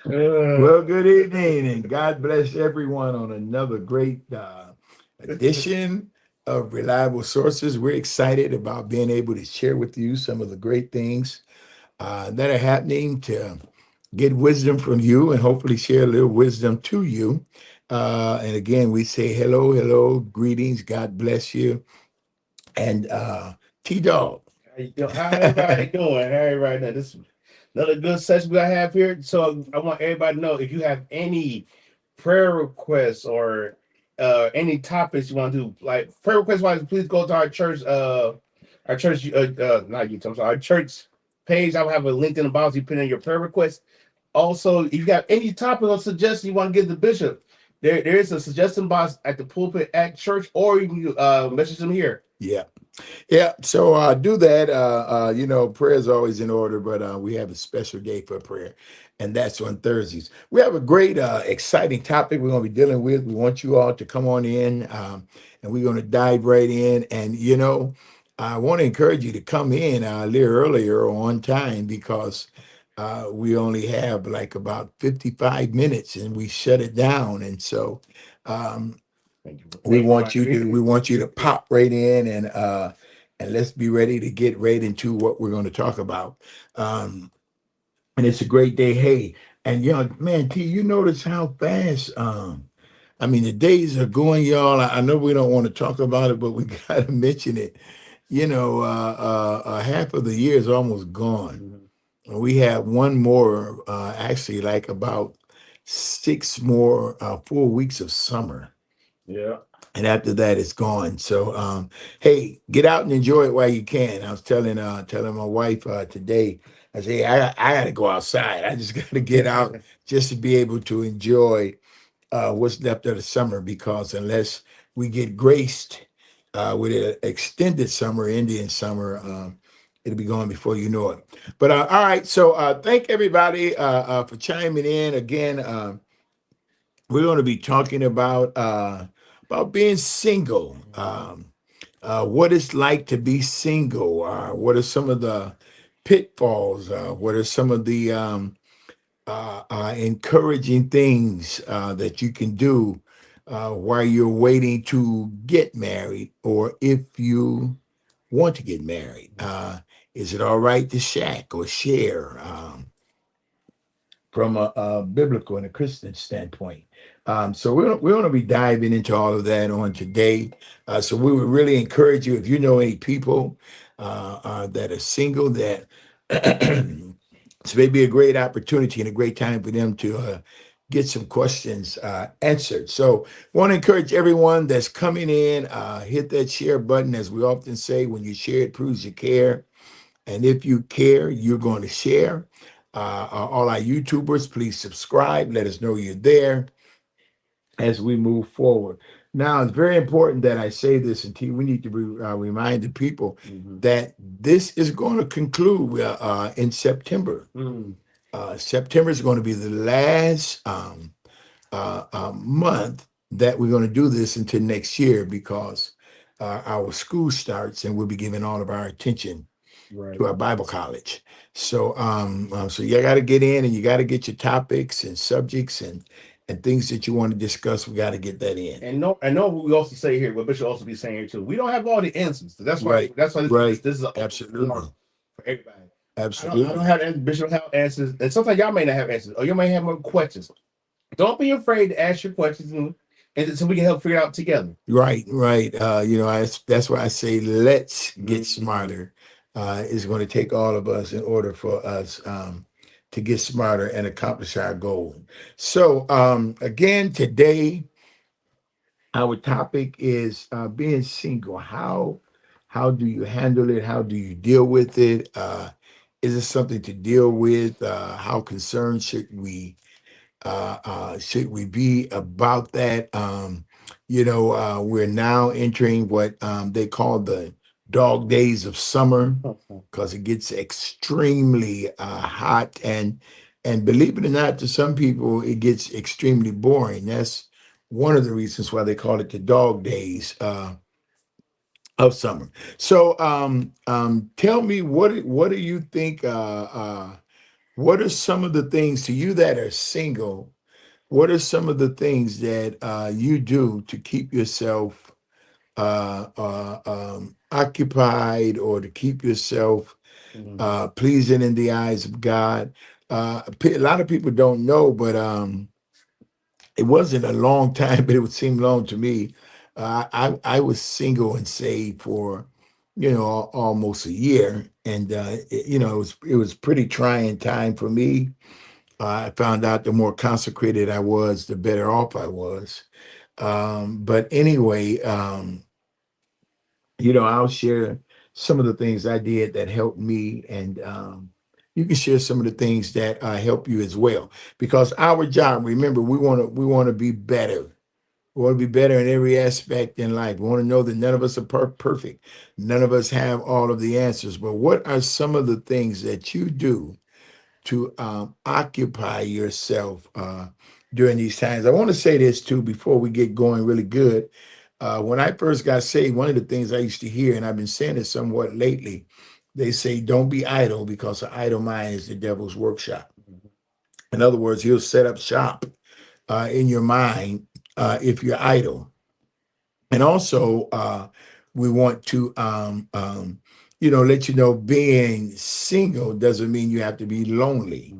Well, good evening, and God bless everyone on another great edition of Reliable Sources. We're excited about being able to share with you some of the great things that are happening to get wisdom from you and hopefully share a little wisdom to you. And again, we say hello, hello, greetings, God bless you, and T Dog. How everybody doing? How everybody doing? This is another good session we have here. So I want everybody to know if you have any prayer requests or any topics you want to do, like prayer requests wise, please go to our church not YouTube, I'm sorry, our church page. I will have a link in the box. You put in your prayer request. Also, if you got any topic or suggestion you want to give the bishop, there is a suggestion box at the pulpit at church, or you can message them here. Yeah. Yeah, so do that. Prayer is always in order, but we have a special day for prayer, and that's on Thursdays. We have a great, exciting topic we're going to be dealing with. We want you all to come on in, and we're going to dive right in. And, I want to encourage you to come in a little earlier or on time because we only have like about 55 minutes and we shut it down. And so, um, Thank you. we Thank you for want you reminding to me. we want you to pop right in and let's be ready to get right into what we're going to talk about. Um, and it's a great day. Hey, and man, T, you notice how fast I mean the days are going, y'all. I know we don't want to talk about it, but we gotta mention it. Half of the year is almost gone. Mhm. And we have one more, actually, like about six more full weeks of summer, Yeah. and after that it's gone. So hey, get out and enjoy it while you can. I was telling my wife today, I say, hey, I gotta go outside. I just gotta get out just to be able to enjoy what's left of the summer, because unless we get graced with an extended summer, Indian summer, it'll be gone before you know it. But all right, so thank everybody for chiming in again. We're going to be talking about being single, what it's like to be single, what are some of the pitfalls, what are some of the encouraging things that you can do while you're waiting to get married, or if you want to get married. Is it all right to shack or share? From a biblical and a Christian standpoint. So we're going to be diving into all of that on today. So we would really encourage you, if you know any people that are single, that this may be a great opportunity and a great time for them to get some questions answered. So I want to encourage everyone that's coming in, hit that share button. As we often say, when you share, it proves you care. And if you care, you're going to share. All our YouTubers, please subscribe. Let us know you're there as we move forward. Now, it's very important that I say this, and we need to remind the people Mhm. that this is going to conclude in September. Mm. September is going to be the last month that we're going to do this until next year, because our school starts and we'll be giving all of our attention to Right. our Bible college. So, so you got to get in and you got to get your topics and subjects and things that you want to discuss. We got to get that in. And no, I know what we also say here, what Bishop also be saying here too. We don't have all the answers. Right, That's why right, this is an open absolutely, forum for everybody. I don't absolutely. have answers. Bishop don't have answers, and sometimes y'all may not have answers, or you may have more questions. Don't be afraid to ask your questions, and so we can help figure it out together. Right, right. That's why I say let's get Mhm. smarter. It's going to take all of us in order for us to get smarter and accomplish our goal. So, again, today our topic is being single. How do you handle it? How do you deal with it? Is it something to deal with? How concerned should we be about that? We're now entering what they call the dog days of summer, because it gets extremely hot, and believe it or not, to some people it gets extremely boring. That's one of the reasons why they call it the dog days of summer. So tell me, what do you think? what are some of the things to you that are single? What are some of the things that you do to keep yourself occupied, or to keep yourself Mhm. pleasing in the eyes of God? A lot of people don't know, but it wasn't a long time, but it would seem long to me. I was single and saved for, almost a year, and it was pretty trying time for me. I found out the more consecrated I was, the better off I was. But anyway, I'll share some of the things I did that helped me, and you can share some of the things that help you as well. Because our job, remember, we want to be better. We want to be better in every aspect in life. We want to know that none of us are perfect. None of us have all of the answers. But what are some of the things that you do to occupy yourself during these times? I want to say this too before we get going really good. When I first got saved, one of the things I used to hear, and I've been saying it somewhat lately, they say, don't be idle, because the idle mind is the devil's workshop. In other words, he'll set up shop in your mind if you're idle. And also, we want to, let you know, being single doesn't mean you have to be lonely,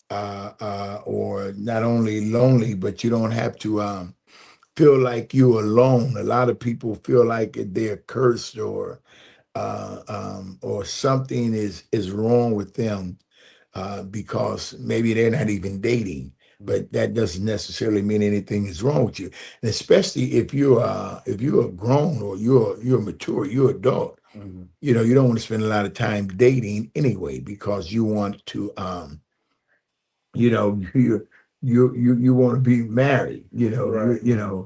Mhm. or not only lonely, but you don't have to feel like you're alone. A lot of people feel like they're cursed, or something is wrong with them, because maybe they're not even dating. But that doesn't necessarily mean anything is wrong with you, and especially if you're grown, or you're mature, you're adult. Mhm. You don't want to spend a lot of time dating anyway, because you want to you want to be married. Right.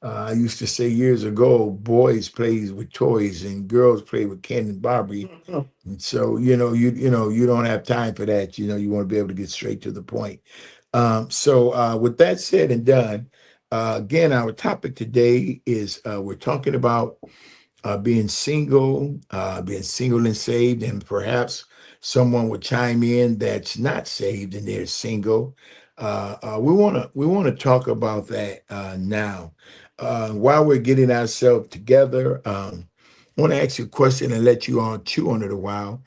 I used to say years ago, boys plays with toys and girls play with Ken and Barbie. And so, you don't have time for that. You want to be able to get straight to the point. So with that said and done, again, our topic today is, we're talking about being single and saved, and perhaps someone would chime in that's not saved and they're single. We want to talk about that now. While we're getting ourselves together, I want to ask you a question and let you all chew on it a while.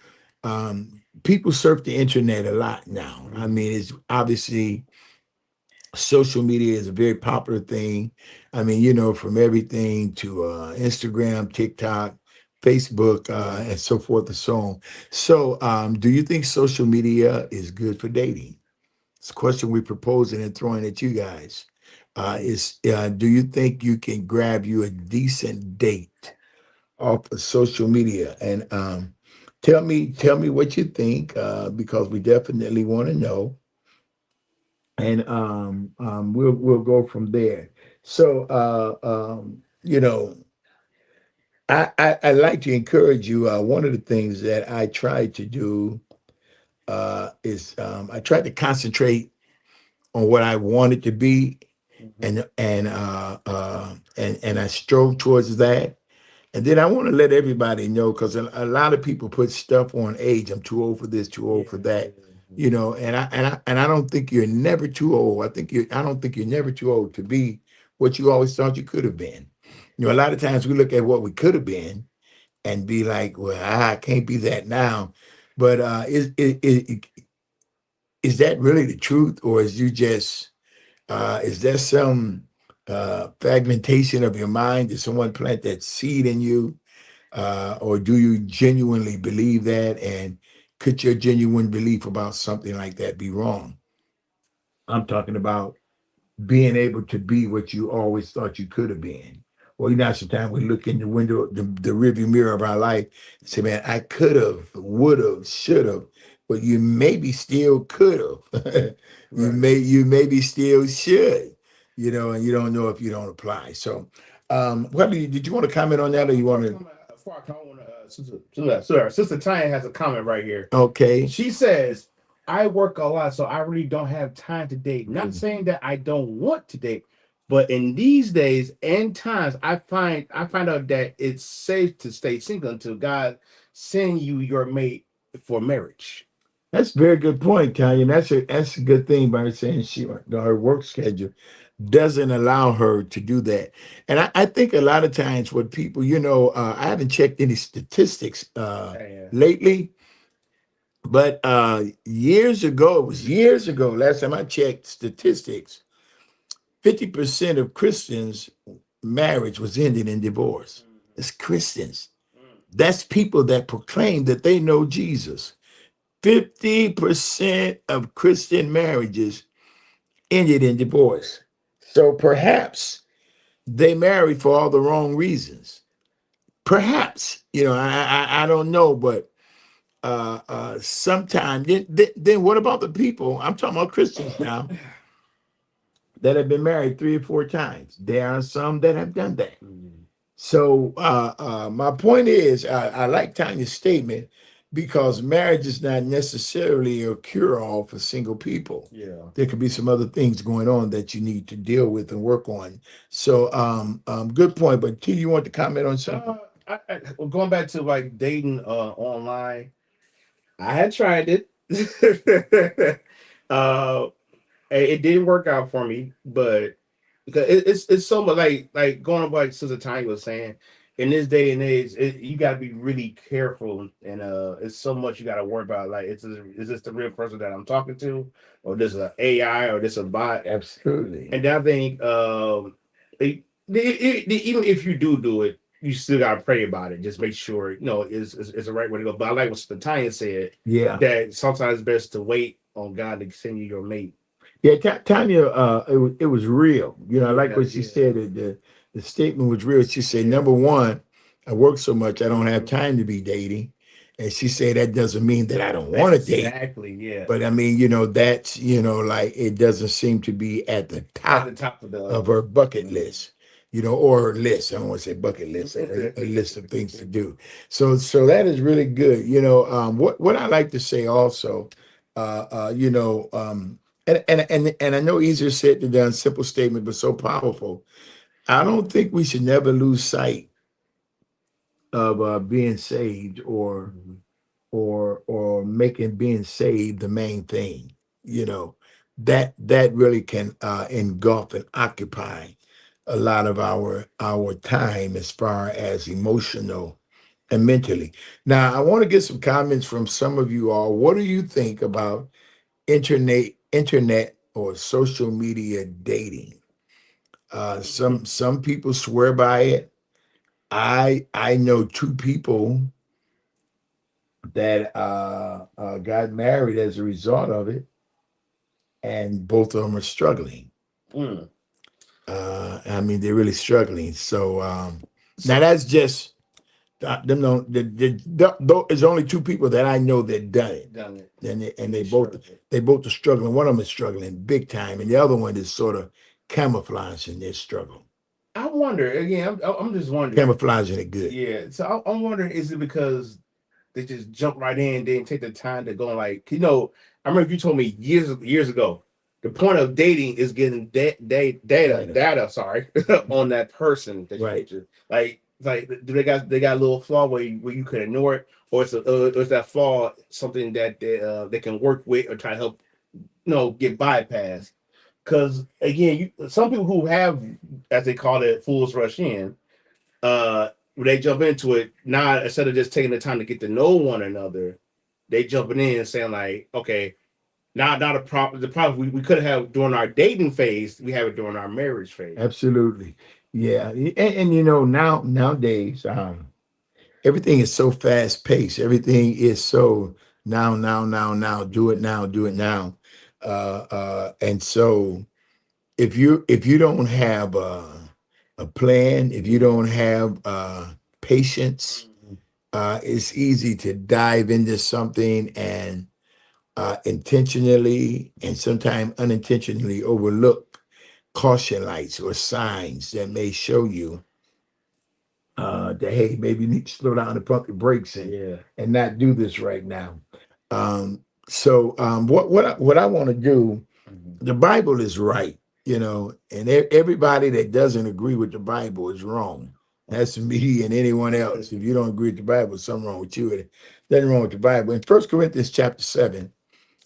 People surf the internet a lot now. I Mhm. mean, it's obviously social media is a very popular thing. I mean, from everything to Instagram, TikTok, Facebook, Right. and so forth and so on. So, do you think social media is good for dating? It's a question we're proposing and throwing at you guys. Do you think you can grab you a decent date off of social media? And tell me what you think, because we definitely want to know, and we'll go from there. So, I like to encourage you. One of the things that I try to do is, I try to concentrate on what I want it to be, Mhm. and I strove towards that. And then I want to let everybody know, because a lot of people put stuff on age. I'm too old for this, too old for Yeah. that. And I don't think you're never too old. I don't think you're never too old to be what you always thought you could have been. A lot of times we look at what we could have been and be like, well, I can't be that now. But is that really the truth, or is there some fragmentation of your mind? Did someone plant that seed in you? Or do you genuinely believe that? And could your genuine belief about something like that be wrong? I'm talking about being able to be what you always thought you could have been. Well, sometimes we look in the window, the rearview mirror of our life, and say, man, I could have, would have, should have, but you maybe still could have. Right. You maybe still should, and you don't know if you don't apply. So, did you want to comment on that, or you want to? Before I come on, Sister Tanya has a comment right here. Okay. She says, I work a lot, so I really don't have time to date. Not Mm. saying that I don't want to date, but in these days and times, I find out that it's safe to stay single until God send you your mate for marriage. That's a very good point, Tanya. That's a good thing by her saying her work schedule doesn't allow her to do that. And I think a lot of times what people, I haven't checked any statistics Yeah. lately, but years ago, it was years ago, last time I checked statistics, 50% of Christians' marriage was ended in divorce. It's Christians. That's people that proclaim that they know Jesus. 50% of Christian marriages ended in divorce. So perhaps they married for all the wrong reasons. Perhaps, I don't know, but sometimes then what about the people? I'm talking about Christians now that have been married 3 or 4 times. There are some that have done that. So my point is, I like Tanya's statement because marriage is not necessarily a cure-all for single people. Yeah. There could be some other things going on that you need to deal with and work on. So good point. But T, you want to comment on something? Well, going back to like dating online, I had tried it. uh, it didn't work out for me, but because it's so much like going back to the time you was saying, in this day and age, you got to be really careful, and it's so much you got to worry about. Like, is this the real person that I'm talking to, or this a AI, or this a bot? Absolutely. And I think even if you do it, you still gotta pray about it. Just make sure it's the right way to go. But I like what Tanya said, Yeah. that sometimes it's best to wait on God to send you your mate. Yeah, Tanya, it was real. I like Yeah, what she yeah, said. The statement was real. She said, yeah. number one, I work so much, I don't have Mhm. time to be dating. And she said, that doesn't mean that I don't want to date. Exactly, yeah. But I mean, that's, like it doesn't seem to be at the At the top top of of the her bucket list, or her list. I don't want to say bucket list, a list of things to do. So that is really good. What I like to say also, and I know easier said than done, simple statement, but so powerful. I don't think we should never lose sight of being saved or making being saved the main thing. You know, that really can engulf and occupy a lot of our time as far as emotional and mentally. Now, I want to get some comments from some of you all. What do you think about internet or social media dating? Some people swear by it. I know 2 people that got married as a result of it, and both of them are struggling. Mm. I mean, they're really struggling. So now So that's just them. No, there's only 2 people that I know that done it, done it. and And they they both struggle. they both are struggling. One of them is struggling big time, and the other one is sort of camouflaging their struggle, I wonder again. I'm just wondering. camouflaging it good. Yeah. So I'm wondering, is it because they just jump right in, didn't take the time to go like, I remember you told me years ago, the point of dating is getting Data. data, sorry, on that person that you Right. picture. Like do they got a little flaw where you could ignore it, or is that flaw something that they can work with or try to help get bypassed? Because again, some people who have, as they call it, fools rush in, when they jump into it, now instead of just taking the time to get to know one another, they jumping in and saying like, okay, now the problem we could have during our dating phase, we have it during our marriage phase. Absolutely. Yeah. And nowadays, everything is so fast paced. Everything is so now, do it now, do it now. And so if you don't have a plan, if you don't have patience, it's easy to dive into something and intentionally and sometimes unintentionally overlook caution lights or signs that may show you that hey, maybe you need to slow down and pump your brakes Yeah. and not do this right now. So what I want to do, Mhm. the Bible is right, and everybody that doesn't agree with the Bible is wrong. That's me and anyone else. If you don't agree with the Bible, something wrong with you. Nothing wrong with the Bible. In 1 Corinthians chapter 7,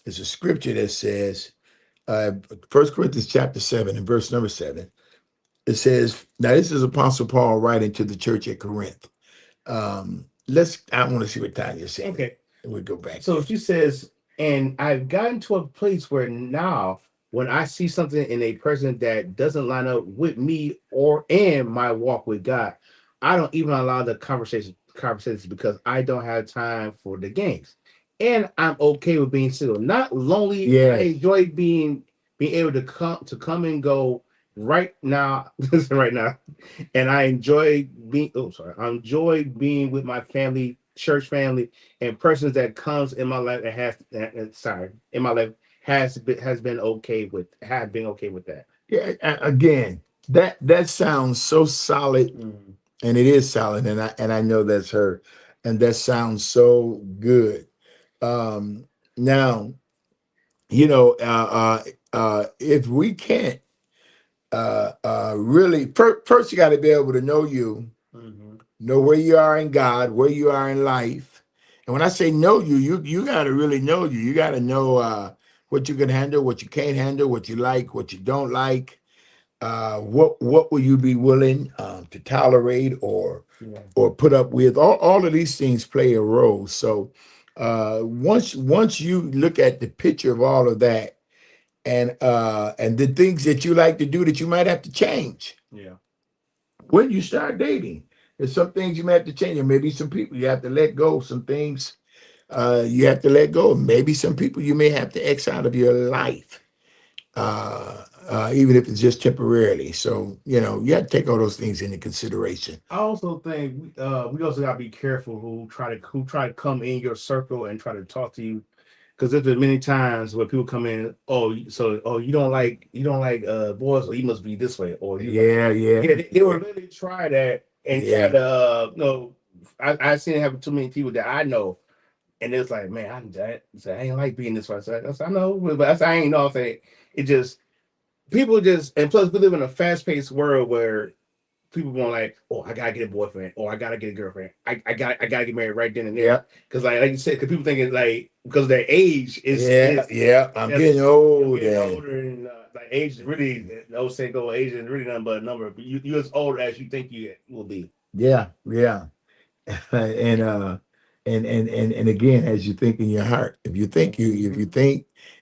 It's a scripture that says, uh, 1 Corinthians chapter 7 and verse number 7. It says, now this is Apostle Paul writing to the church at Corinth. I want to see what Tanya said. Okay. And we'll go back So there. she says, and I've gotten to a place where now when I see something in a person that doesn't line up with me or in my walk with God, I don't even allow the conversations because I don't have time for the games. And I'm okay with being single. Not lonely. I Yeah, enjoy being able to come and go right now. Listen, right now, and I enjoy being. Oh, sorry. I enjoy being with my family, church family, and persons that comes in my life and sorry, in my life has been okay with have been okay with that. yeah. Again, that sounds so solid, Mhm. and it is solid, and I know that's her, and that sounds so good. Um, Now, if we can't really, first you got to be able to know you, Mhm. know where you are in God, where you are in life. And when I say know you, you got to really know you. You got to know what you can handle, what you can't handle, what you like, what you don't like. What will you be willing to tolerate Yeah. or put up with? All of these things play a role. So once you look at the picture of all of that, and the things that you like to do that you might have to change Yeah. when you start dating. There's some things you might have to change, and maybe some people you have to let go. Some things you have to let go. Maybe some people you may have to X out of your life, even if it's just temporarily. So you have to take all those things into consideration. I also think we also gotta be careful who try to come in your circle and try to talk to you because there's been many times where people come in, you don't like boys, or you must be this way, or you like Yeah, yeah, yeah, they will really try that and try yeah, to I seen it happen to many people that I know, and it's like, man, I ain't like being this way. I know, but I ain't know. I'm saying it just people just, and plus we live in a fast paced world where people want like, oh, I gotta get a boyfriend, or I gotta get a girlfriend. I gotta get married right then and there. yeah, Because like you said, because people thinking like because their age yeah, is yeah. I'm that's getting I'm old, getting and older, and like age is really the old saying go, age is really nothing but a number. But you as old as you think you will be. yeah, yeah. And again, as you think in your heart, if you think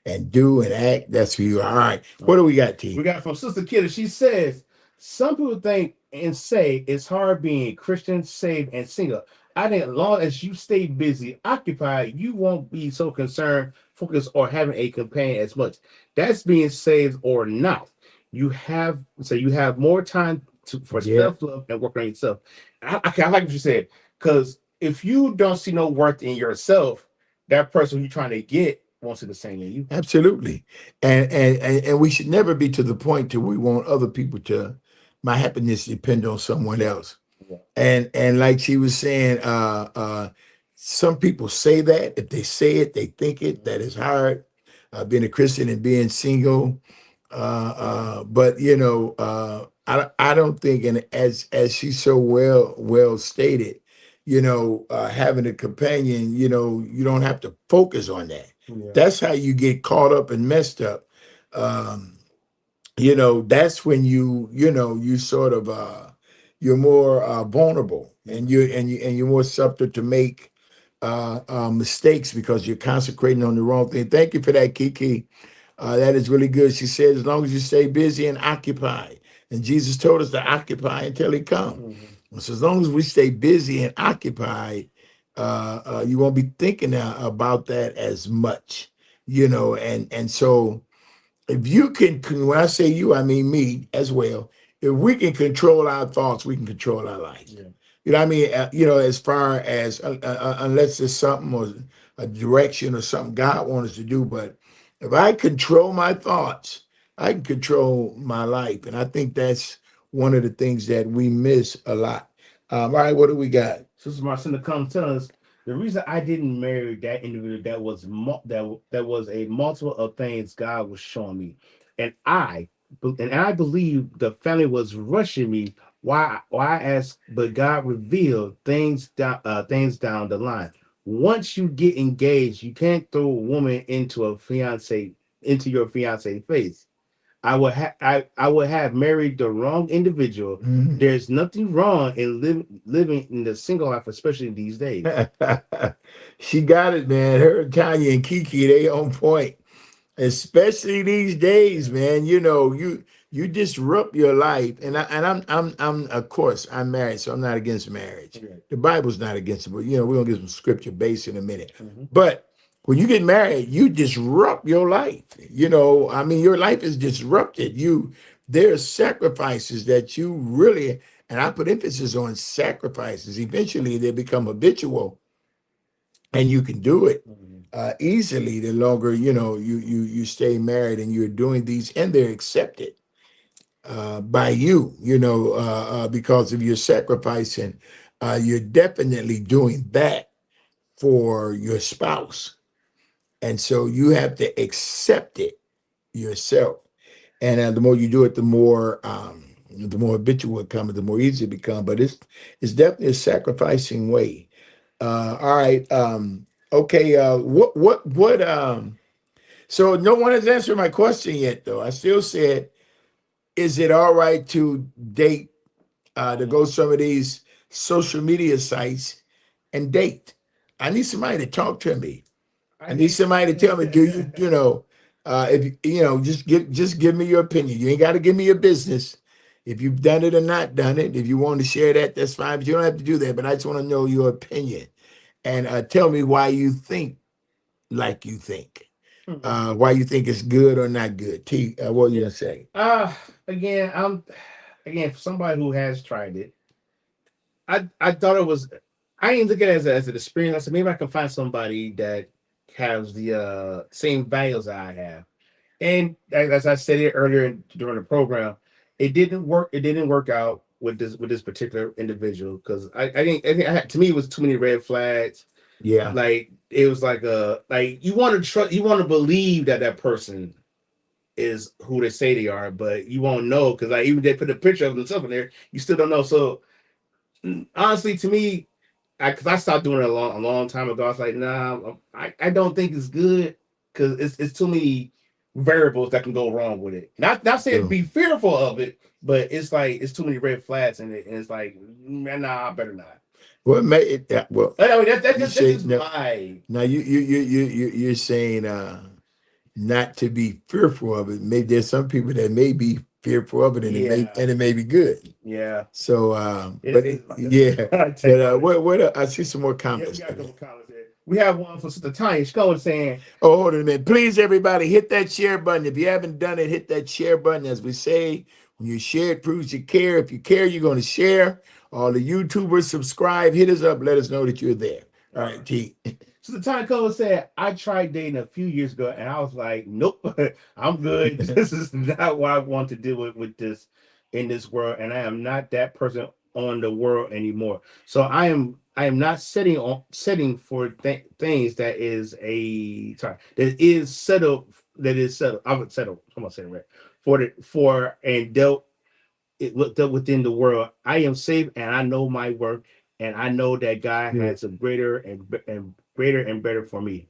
and do and act, that's who you are. All right, what do we got, We T? got from Sister Kidda. She says, some people think and say it's hard being Christian, saved, and single. I think as long as you stay busy, occupied, you won't be so concerned, focused, or having a companion as much. That's being saved or not. You have more time for Yeah, self-love and work on yourself. I like what you said. Because if you don't see no worth in yourself, that person you're trying to get won't see the same in you. absolutely. And we should never be to the point to we want other people to my happiness depend on someone Yeah. else. Yeah. And like she was saying, some people say that if they say it, they think it. That is hard. Being a Christian and being single, but I don't think, and as she's so well stated, having a companion, you don't have to focus on that. Yeah. That's how you get caught up and messed up. Um, that's when you sort of you're more vulnerable, and you're more subject to make mistakes because you're concentrating on the wrong thing. Thank you for that, Kiki. That is really good. She said, as long as you stay busy and occupied, and Jesus told us to occupy until He comes. Mhm. So as long as we stay busy and occupied, you won't be thinking about that as much, and so if you can, when I say you, I mean me as well. If we can control our thoughts, we can control our life. Yeah. What I mean? As far as unless it's something or a direction or something God wants us to do, but if I control my thoughts, I can control my life, and I think that's one of the things that we miss a lot. All right, what do we got? Sister Marcinda comes tell us the reason I didn't marry that individual that was a multiple of things God was showing me, and I believe the family was rushing me. Why I asked, but God revealed things down the line. once you get engaged, you can't throw a woman into your fiance face. I would have married the wrong individual. Mhm. There's nothing wrong in living in the single life, especially these days. She got it, man. Her, Tanya, and Kiki, they on point. Especially these days, Yeah. man. You disrupt your life, and I'm of course I'm married, so I'm not against marriage. Okay. The Bible's not against it, but we're gonna get some scripture based in a minute. Mhm. But when you get married, you disrupt your life. I mean, your life is disrupted. There's sacrifices that you really, and I put emphasis on sacrifices. Eventually, they become habitual, and you can do it Mhm. easily the longer you stay married and you're doing these, and they're accepted by because of your sacrifice, and you're definitely doing that for your spouse, and so you have to accept it yourself. And the more you do it, the more habitual it becomes, the more easy it becomes. But it's definitely a sacrificing way. All right. Okay. So no one has answered my question yet, though. I still said, is it all right to date, to go some of these social media sites and date? I need somebody to talk to me. I I need need. somebody to tell me, do if just give me your opinion. You ain't got to give me your business. If you've done it or not done it, if you want to share that, that's fine. But you don't have to do that. But I just want to know your opinion, and tell me why you think like you think. Why you think it's good or not good. T, what are you gonna say? Uh again, again for somebody who has tried it. I thought it was. I didn't look at it as an experience. I said maybe I can find somebody that has the same values I have. And as I said it earlier during the program, it didn't work. It didn't work out with this particular individual because to me it was too many red flags. Yeah. Like it was like you want to trust, you want to believe that that person is who they say they are, but you won't know because like even they put a picture of themselves in there, you still don't know. So honestly, to me, because I stopped doing it a long time ago. I was like, nah, I don't think it's good because it's too many variables that can go wrong with it. Not saying So be fearful of it, but it's like it's too many red flags in it, and it's like, nah, I better not. what made it that well, I mean, you that's say just no. my Now you're saying not to be fearful of it. Maybe there's some people that may be fearful of it, and yeah, it may be good. yeah. So, This is yeah. my take But on it. I see some more Yeah, we comments got a today. couple comments here. We have one from Sister Tanya. She's going saying, Oh, hold on a minute. Please, everybody, hit that share button. If you haven't done it, hit that share button. As we say, when you share, it proves you care. If you care, you're going to share. All the YouTubers, subscribe, hit us up, let us know that you're there. All all right, right. T. So the time Cole said, I tried dating a few years ago and I was like, nope, I'm good. This is not what I want to deal with this in this world. And I am not that person on the world anymore. So I am not setting for things that is settled. I would settle. I'm gonna say it right. For and dealt it looked up within the world. I am safe and I know my worth and I know that God Good. has a greater and better for me.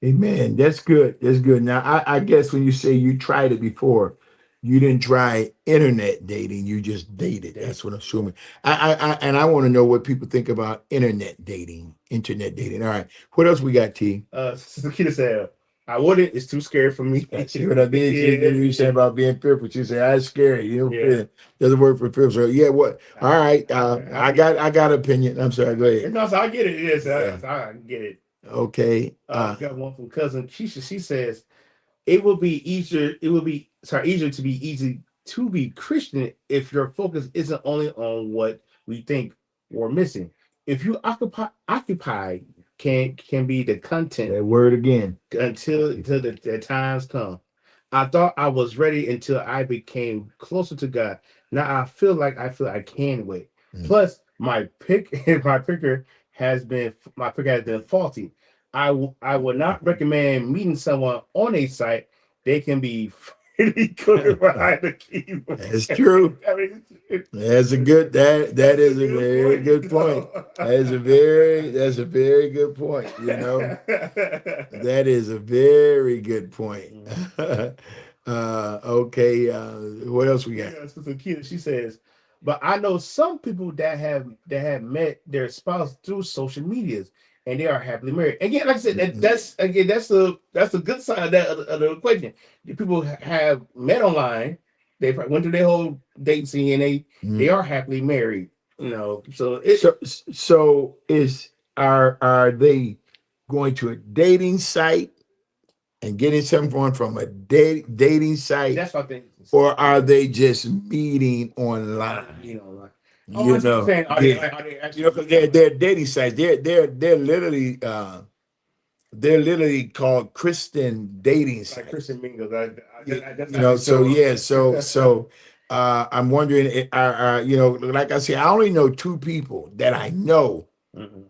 Amen. That's good. That's good. Now, I guess when you say you tried it before, you didn't try internet dating. You just dated. Date. That's what I'm Yeah. assuming. And I want to know what people think about internet dating. Internet dating. All right. What else we got, T? Sister Kita said, I wouldn't, it's too scary for me. Yeah, see what I mean? Yeah. You said about being fearful. She said, "I'm scary." Yeah. Doesn't work for fearful. So yeah, what? All right. I I get got opinion. I'm sorry. Go ahead. no, so I get it. Yes, Yeah. I get it. Okay. We got one from cousin Keisha. She says, it will be easier. It will be easier to be easy to be Christian if your focus isn't only on what we think we're missing. If you occupy can be the content That word again. until the times come. I thought I was ready until I became closer to God. Now I feel I can wait. Mm. Plus, my picker has been faulty. I would not recommend meeting someone on a site. They can be. he couldn't behind the keyboard. That's true. I mean, That's a good that that's a is a good very point, good point. That's a very good point. That is a very good point. Okay, what else we got? Yeah, Sister Keita, she says, but I know some people that have met their spouse through social medias and they are happily married. Again, like I said, that's a good side of the equation. The people have met online, they went through their whole dating scene and they Mhm. are happily married. So it So is are they going to a dating site and getting someone from a dating site, that's what I think. or are they just meeting online? Like, oh, I You see what you're know, saying. yeah, Are they because actually they're dating sites. They're literally called Christian dating like sites. Christian Mingle? That's You not know, for so sure. yeah, so I'm wondering, like I say, I only know two people that I know Mhm.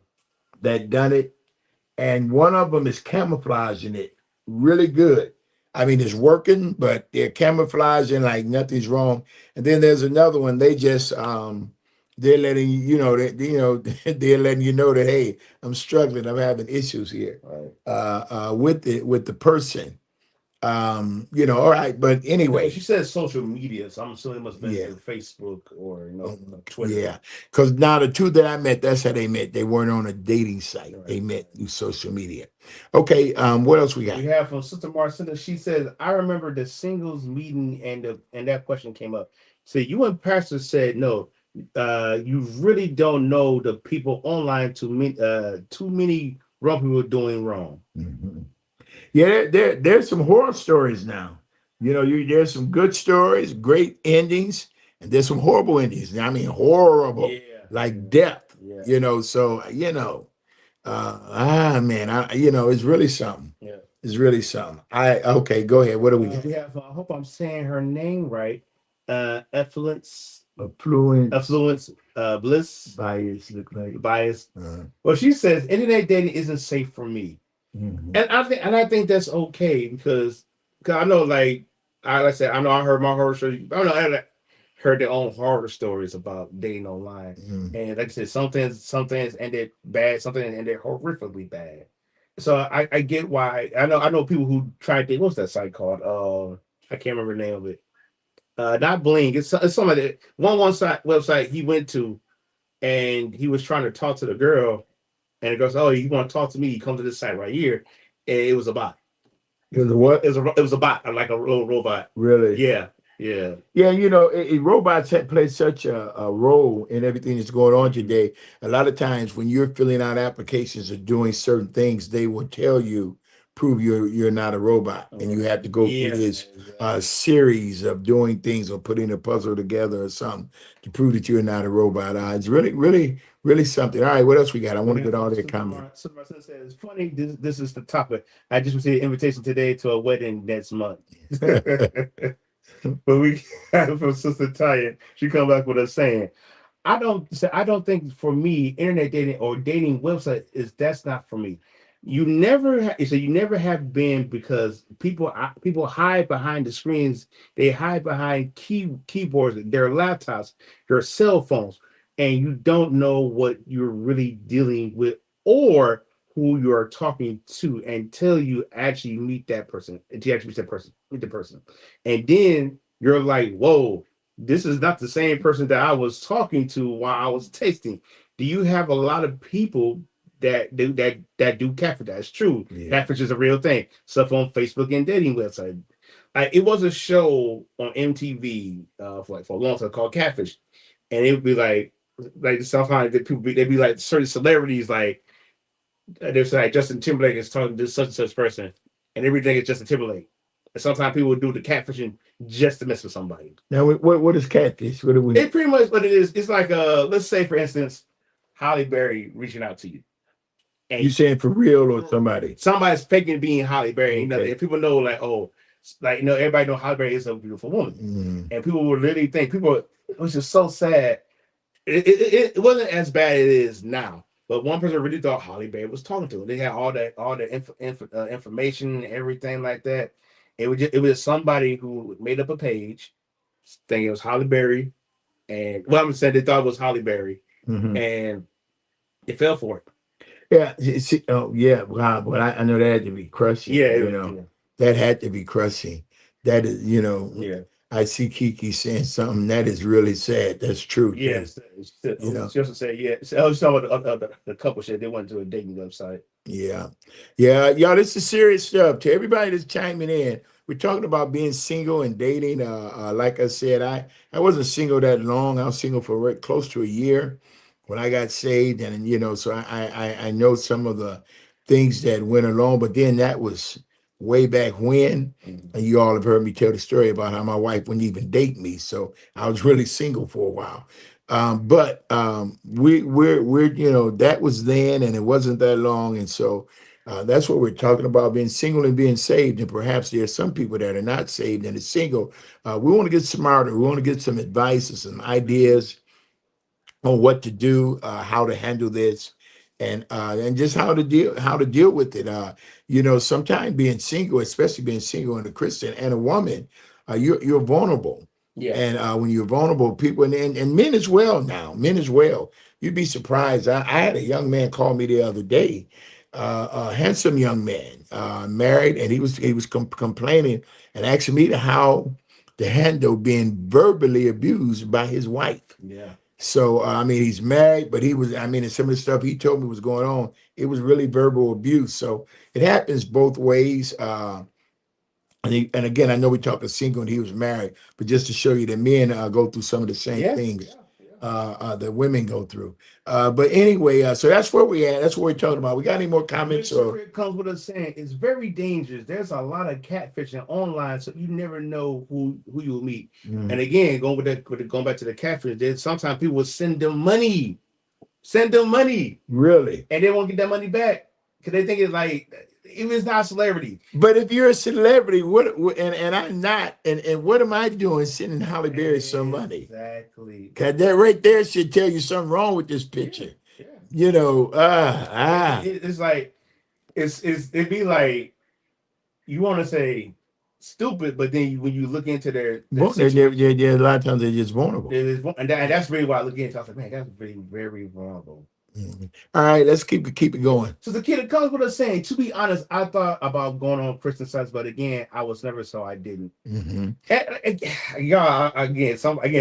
that done it, and one of them is camouflaging it really good. I mean, it's working, but they're camouflaging like nothing's wrong. And then there's another one. They're letting they're letting you know that, hey, I'm struggling. I'm having issues here Right. with the person. All right, but Yeah, but she anyway, says social media, so I'm assuming it must have been yeah. through Facebook or Twitter. Yeah, because now the two that I met, that's how they met. They weren't on a dating site. Right. They met through social media. Okay, what else we We got? have from Sister Marcinda. She says, "I remember the singles meeting, and that question came up. So you and Pastor said no. You really don't know the people online. Too many wrong people doing wrong. Mhm. Yeah, there's some horror stories now. There's some good stories, great endings, and there's some horrible endings. I mean, horrible, Yeah, like death. yeah, So man, it's really something. yeah. It's really something. Okay, go ahead. What do we got? We have. I hope I'm saying her name right. Effluence, Affluence, affluence, bliss, bias, look like. bias. Uh, Well, she says internet dating isn't safe for me. mhm. And I think that's okay because I know like I said I know I heard my horror story. I know I heard their own horror stories about dating online. Mm. And like I said, some things ended bad, some things ended horrifically bad. So I get why I know people who tried to what's that site called? I can't remember the name of it. Not Bling. It's some of the one site website he went to and he was trying to talk to the girl and it goes, "Oh, you want to talk to me? You come to this site right here." And it was a bot. Was it what? It was a bot, like a little robot. Really? Yeah, yeah, Yeah, robots have played such a role in everything that's going on today. A lot of times when you're filling out applications or doing certain things, they will tell you, prove you're not a robot. And you have to go through yeah, this exactly. series of doing things or putting a puzzle together or something to prove that you're not a robot. It's really, really, really something. All right, what else we got? I want to get all their comments. Sister Marcel says, "Funny. This is the topic. I just received an invitation today to a wedding next month." But we have from Sister Taya. She come back with us saying, I don't think for me internet dating or dating website is that's not for me. You never have been because people hide behind the screens. They hide behind keyboards, their laptops, their cell phones, and you don't know what you're really dealing with or who you are talking to until you actually meet that person. Until you actually meet the person, and then you're like, whoa, this is not the same person that I was talking to while I was texting. Do you have a lot of people that do catfish? That's true. Yeah. Catfish is a real thing. Stuff on Facebook and dating websites. It was a show on MTV for a long time called Catfish, and it would be like sometimes they'd be like certain celebrities there's like Justin Timberlake is talking to such and such person, and everything is Justin Timberlake. And sometimes people would do the catfishing just to mess with somebody. Now, what is catfish? What do we? It pretty much what it is. It's like let's say for instance, Holly Berry reaching out to you, You and saying for real or somebody? somebody's faking being Holly Berry. Okay. And people know like everybody know Holly Berry is a beautiful woman, Mm. and people would literally think it was just so sad. It wasn't as bad as it is now. But one person really thought Holly Berry was talking to him. They had all the information and everything like that. It was somebody who made up a page, thinking it was Holly Berry, and well, I'm saying they thought it was Holly Berry, Hmm. and they fell for it. Yeah. Oh, yeah. Wow. But I know that had to be crushing. Yeah, You know, that had to be crushing. That is, you know, yeah, I see Kiki saying something that is really sad. That's true too. yes. You know. She also said, yeah. I was talking about the couple said they went to a dating website. Yeah. Yeah. Y'all, this is serious stuff. To everybody that's chiming in, we're talking about being single and dating. Like I said, I wasn't single that long. I was single for close to a year when I got saved. And, you know, so I know some of the things that went along, but then that was way back when. Mhm. And you all have heard me tell the story about how my wife wouldn't even date me. So I was really single for a while. But we're you know that was then, and it wasn't that long, and so that's what we're talking about: being single and being saved. And perhaps there are some people that are not saved and are single. We want to get smarter. We want to get some advice and some ideas on what to do, how to handle this, and just how to deal with it. You know, sometimes being single, especially being single and a Christian and a woman, you're vulnerable. Yeah. And when you're vulnerable, people and men as well now, men as well. You'd be surprised. I had a young man call me the other day, a handsome young man, married, and he was complaining and asking me to handle being verbally abused by his wife. Yeah. So I mean, he's married, but he was. I mean, and some of the stuff he told me was going on. It was really verbal abuse. So it happens both ways. And again, I know we talked to single and he was married, but just to show you that men go through some of the same Yeah. things that women go through. But anyway, so that's where we at. That's what we're talking about. We got any more comments? Which it comes with us saying it's very dangerous. There's a lot of catfishing online, so you never know who you will meet. And Mm, again, going back to the catfish, there's sometimes people will send them money, really? and they won't get that money back because they think it's like even it's not a celebrity. But if you're a celebrity, and I'm not, and what am I doing sending Holly Berry some money? Exactly. Cause that right there should tell you something wrong with this Yeah. picture. Yeah. You know, It's like it'd be like you want to say stupid, but then when you look into their situation, a lot of times they're just vulnerable. and that's really why I look into. I was like, man, that's really very vulnerable. Mhm. All right, let's keep it going. So the kid that comes with us saying, to be honest, I thought about going on Christian sites, but again, I was never, so I didn't. Hmm. Yeah, again, somebody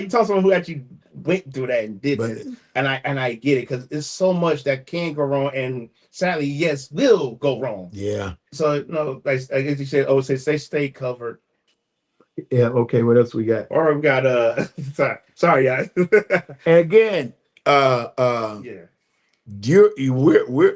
you tell someone who actually went through that and did But this, and I get it because it's so much that can go wrong, and sadly, yes, will go wrong. yeah, So no, like I guess you said, oh, stay covered. yeah. Okay, what else we got? Or we got sorry guys. And again, Yeah.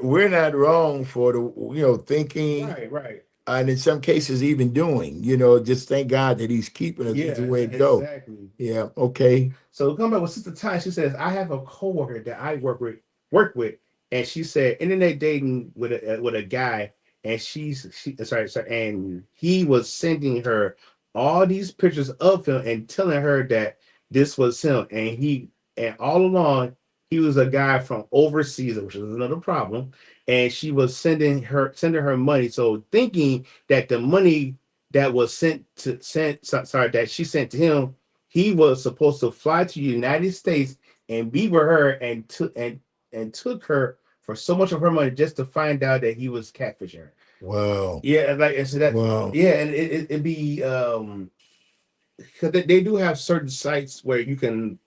we're not wrong for the thinking, Right. and in some cases even doing. Just thank God that He's keeping us. Yeah, It's the way it go. exactly. Yeah. Okay. So come back with Sister Ty. She says, I have a coworker that I work with, and she said internet dating with a guy, and sorry, and he was sending her all these pictures of him and telling her that this was him, and all along he was a guy from overseas, which is another problem, and she was sending her money, so thinking that the money that was that she sent to him, he was supposed to fly to the United States and be with her and took her for so much of her money just to find out that he was catfishing her. Wow. Yeah, like and so that Wow. yeah, and it'd be because they do have certain sites where you can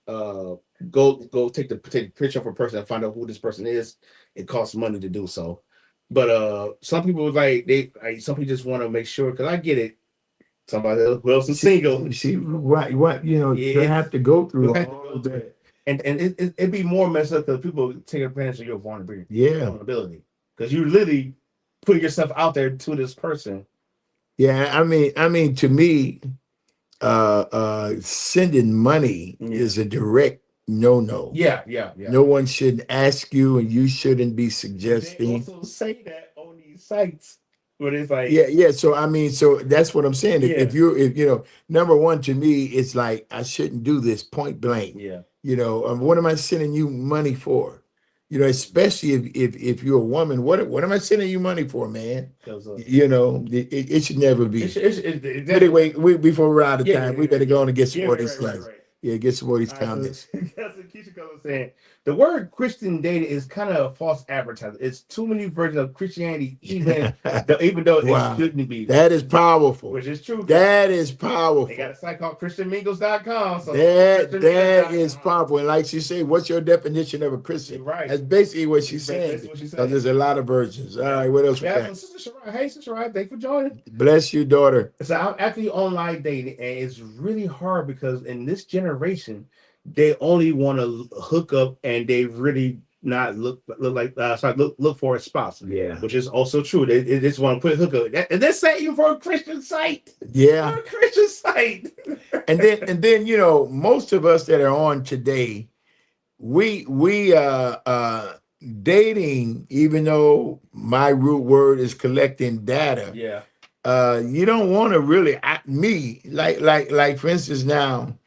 uh go take a picture of a person and find out who this person is. It costs money to do so. But some people some people just want to make sure because I get it. Somebody else who else is single. See what Yeah, to have to go you through have to all go of through that. it. And it'd be more messed up because people take advantage of your Yeah. vulnerability. Because you literally putting yourself out there to this person. Yeah. I mean, to me, sending money Yeah. is a direct no. Yeah. No one should ask you, and you shouldn't be But they suggesting. also say that on these sites, but it's like, Yeah. So I mean, so that's what I'm saying. If yeah, number one, to me, it's like I shouldn't do this point blank. yeah, What am I sending you money for? You know, especially if you're a woman, what am I sending you money for, man? Because You know, it should never it's, be. it's, it, it, that, Anyway, before we're out of yeah, time, we better go on and get some yeah, more of right, these right, right, things. right. Yeah, get some more of these All right, so comments. that's what Keisha Cole was saying. The word Christian dating is kind of a false advertising. It's too many versions of Christianity, even though it Wow, shouldn't be, that is powerful. which is true. That is They got a powerful. site called ChristianMingles.com. So That is ChristianMingles.com. powerful. And like she said, what's your definition of a Christian? You're right. That's basically what That's she's saying. what she's Because saying. there's a lot of versions. All Yeah. right, what else we Yeah, so got? Sister Shirai, hey Sister Shirai, thanks for joining. Bless you, daughter. So I'm actually online dating, and it's really hard because in this generation, they only want to hook up, and they really not look like sorry look for a spouse, Yeah. which is also true. They just want to put hookup. And that's even for a Christian site. For Yeah. a Christian site. And then you know, most of us that are on today, we dating, even though my root word is collecting data, Yeah. you don't want to really me like for instance now,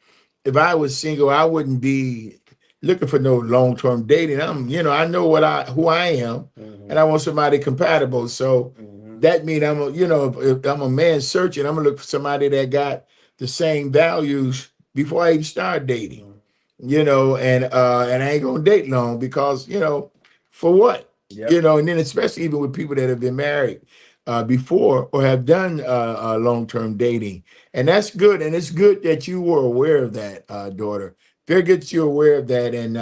if I was single, I wouldn't be looking for no long-term dating. I know who I am, and I want somebody compatible. So that means if I'm a man searching, I'm gonna look for somebody that got the same values before I even start dating. And I ain't gonna date long because for what? Yep. And then especially even with people that have been married before or have done long-term dating, and that's good. And it's good that you were aware of that, daughter. Very good that you're aware of that, and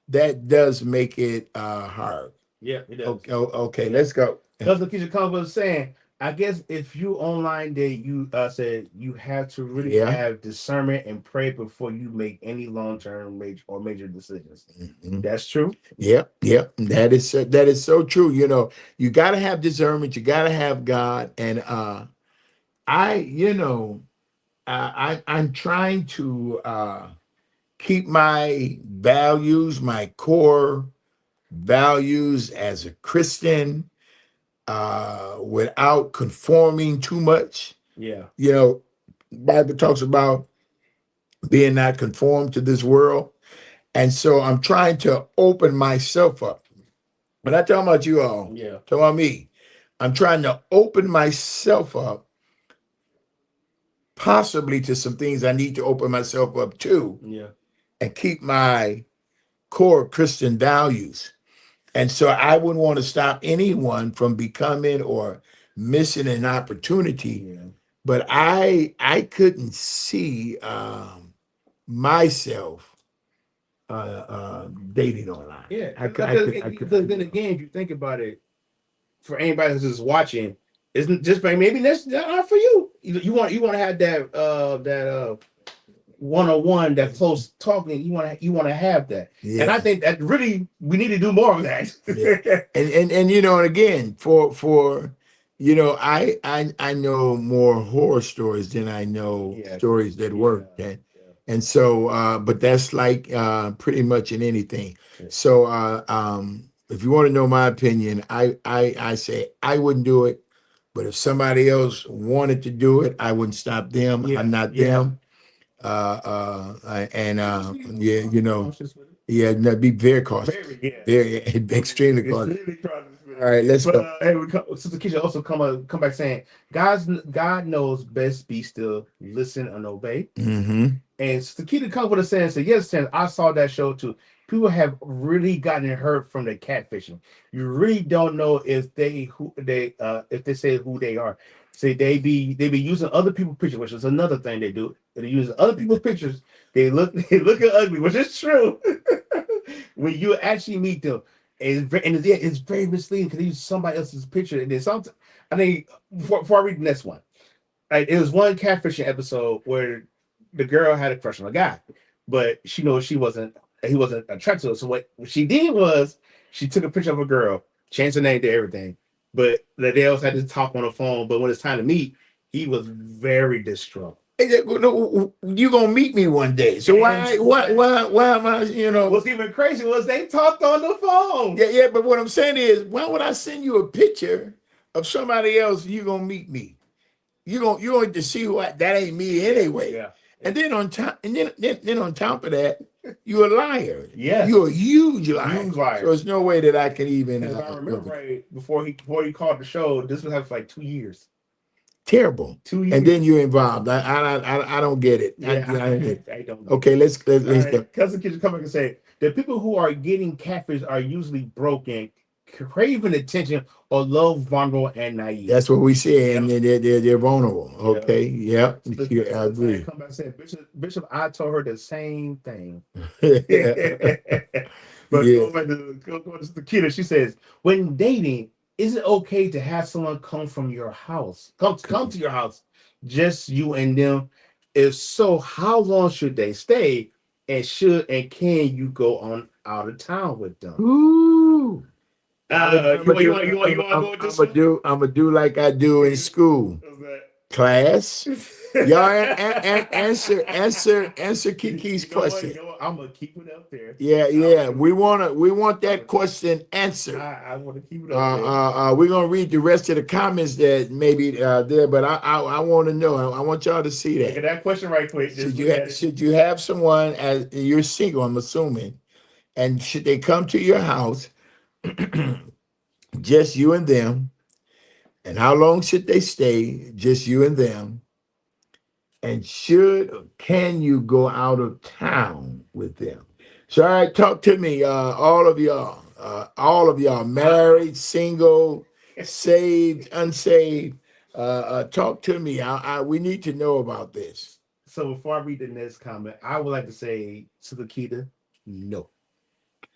that does make it hard. Yeah, it does. Okay, okay, let's go. Because Lakeisha Combs was saying, I guess if you online date, you said you have to really Yeah. have discernment and pray before you make any long term major decisions. Mhm. That's true. Yep, yep. That is so true. You got to have discernment. You got to have God, and I, I'm trying to keep my values, my core values as a Christian, without conforming too much. Yeah. Bible talks about being not conformed to this world, and so I'm trying to open myself up. But not talking about you all. Yeah. Talking about me. I'm trying to open myself up, possibly to some things I need to open myself up to, Yeah. and keep my core Christian values. And so I wouldn't want to stop anyone from becoming or missing an opportunity. Yeah. But I couldn't see myself dating online. Yeah. I could. Because then again, if you think about it, for anybody who's just watching, isn't just maybe that's not for you. You want to have that one-on-one, that close talking. You want to have that. Yeah. And I think that really we need to do more of that. Yeah. And again, for I know more horror stories than I know Yeah. stories that work. Yeah. And so but that's like pretty much in anything. Yeah. So if you want to know my opinion, I say I wouldn't do it, but if somebody else wanted to do it, I wouldn't stop them. Yeah. I'm not Yeah. them. And yeah, yeah, no, be very cautious. Very extremely cautious. All right, let's But go. hey, Sister Keisha also come back saying, God knows best, be still, listen and obey. Mm-hmm. And Sister Keisha comes with a saying, say, yes, Sam, I saw that show too. People have really gotten hurt from the catfishing. You really don't know if they say who they are. Say they be using other people's pictures, which is another thing they do. They use other people's pictures. They look ugly, which is true. When you actually meet them, it's very misleading because they use somebody else's picture. And then sometimes, I think before I read the next one, it was one catfishing episode where the girl had a crush on a guy, but she knows he wasn't attracted to her. So what she did was she took a picture of a girl, changed her name to everything, but they also had to talk on the phone. But when it's time to meet, he was very distraught. You gonna meet me one day, so why am I? What's even crazy was they talked on the phone. Yeah. But what I'm saying is, why would I send you a picture of somebody else? You gonna meet me? You're going to see that ain't me anyway. Yeah. And then on top, and then on top of that, You're a liar. Yes, You're a huge liar. huge So liar. there's no way that I can even Because if I remember over. right, before he called the show, this was for like 2 years. Terrible. Two And then years. you're involved. I don't get it. Yeah, I don't get it. I don't get Okay, it. All let's right, go. cousin kids come back and say the people who are getting catfish are usually broken, craving attention, or love vulnerable and naive. That's what we say, and Yep. they're vulnerable. Yep. Okay, yep, yeah, I Sister Tanya agree. come back and said, Bishop, I told her the same thing. Yeah, But go to the kid, she says, when dating, is it okay to have someone come from your house? Come to your house, just you and them. If so, how long should they stay? And should and can you go on out of town with them? Ooh, You want to go with this one? I'm gonna do like I do in school. What's Class, y'all answer Kiki's you know what? question. I'm gonna keep it up there. Yeah, I'm yeah. gonna keep We want I'm that question answered. I want to keep it up there. We're gonna read the rest of the comments that maybe there, but I want to know. I want y'all to see Look at that. that question right quick. Just look at it. Should you have someone as you're single? I'm assuming, and should they come to your house, just you and them? And how long should they stay? Just you and them. And should or can you go out of town with them? So, all right, talk to me, all of y'all, married, single, saved, unsaved. Talk to me. We need to know about this. So before I read the next comment, I would like to say to Lakita, no.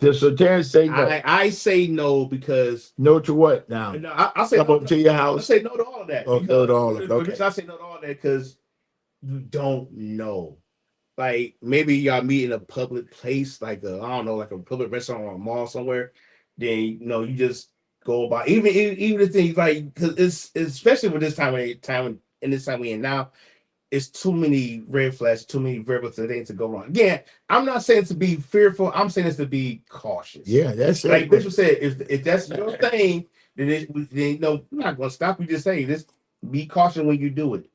So Terrence say no. I say no because No to what now? no, I say Come no. up to your I house. say no to all of that Oh, no because to all of it. Okay. I say no to all of that because you don't know. Like maybe y'all meet in a public place, like I don't know, like a public restaurant or a mall somewhere. Then you just go by. Even the things like because it's especially with this time in this time we in now, it's too many red flags, too many variables that ain't to go wrong. Again, I'm not saying to be fearful. I'm saying it's to be cautious. Yeah, that's Like it. Bishop said, if that's your thing, then we're not going to stop you. Just saying, just be cautious when you do it.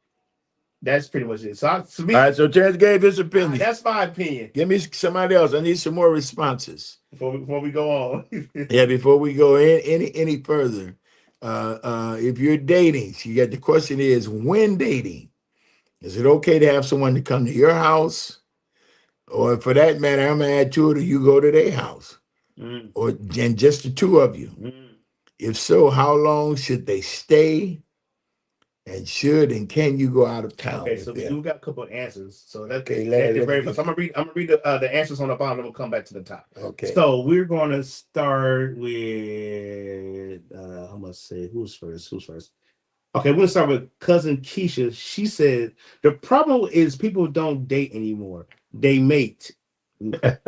That's pretty much it. So to me, All right. So Terrence gave his opinion. that's my opinion. Give me somebody else. I need some more responses. Before we go on. Yeah, before we go in any further, if you're dating, so you got the question is when dating, is it okay to have someone to come to your house, or for that matter, I'm gonna add to it, or you go to their house, Mm, or and just the two of you? mm. If so, how long should they stay, and should and can you go out of town Okay, with so we them? do got a couple of answers. So Okay, that's let very me. much. I'm gonna read the answers on the bottom, and we'll come back to the top. Okay. So we're gonna start with I must say who's first? Who's first? Okay, we're gonna start with cousin Keisha. She said the problem is people don't date anymore. They mate.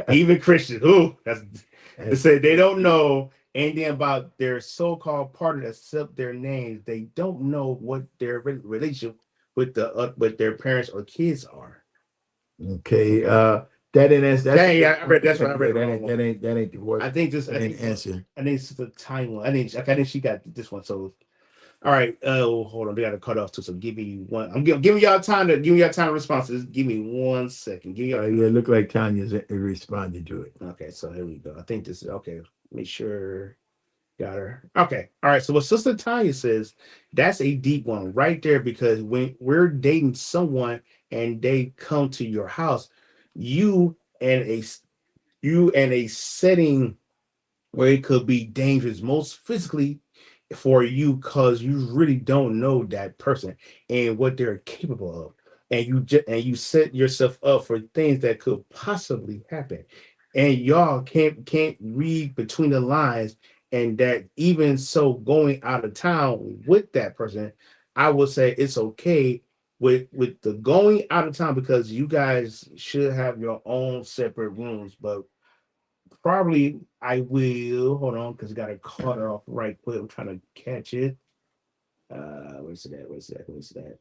Even Christians. Ooh, they say they don't know anything about their so-called partner except their names. They don't know what their relationship with their parents or kids are. Okay. That ain't answer. That's Dang, I read that's what I read that the wrong ain't one. that ain't the worst. I think this. That ain't answer. I think it's the time one. I think she got this one. So all right. Hold on. They got to cut off too. So give me one. I'm giving y'all time to responses. Give me 1 second. Give me. Yeah, look like Tanya's responded to it. Okay. So here we go. I think this is okay. Make sure got her. Okay. All right. So what Sister Tanya says, that's a deep one right there because when we're dating someone and they come to your house, you and a you and a setting where it could be dangerous, most physically for you, because you really don't know that person and what they're capable of, and you set yourself up for things that could possibly happen, and y'all can't read between the lines, and that even so, going out of town with that person, I would say it's okay with the going out of town because you guys should have your own separate rooms, but probably I will. Hold on, because I got to cut her off right quick. I'm trying to catch it. Where's it at? Where's that?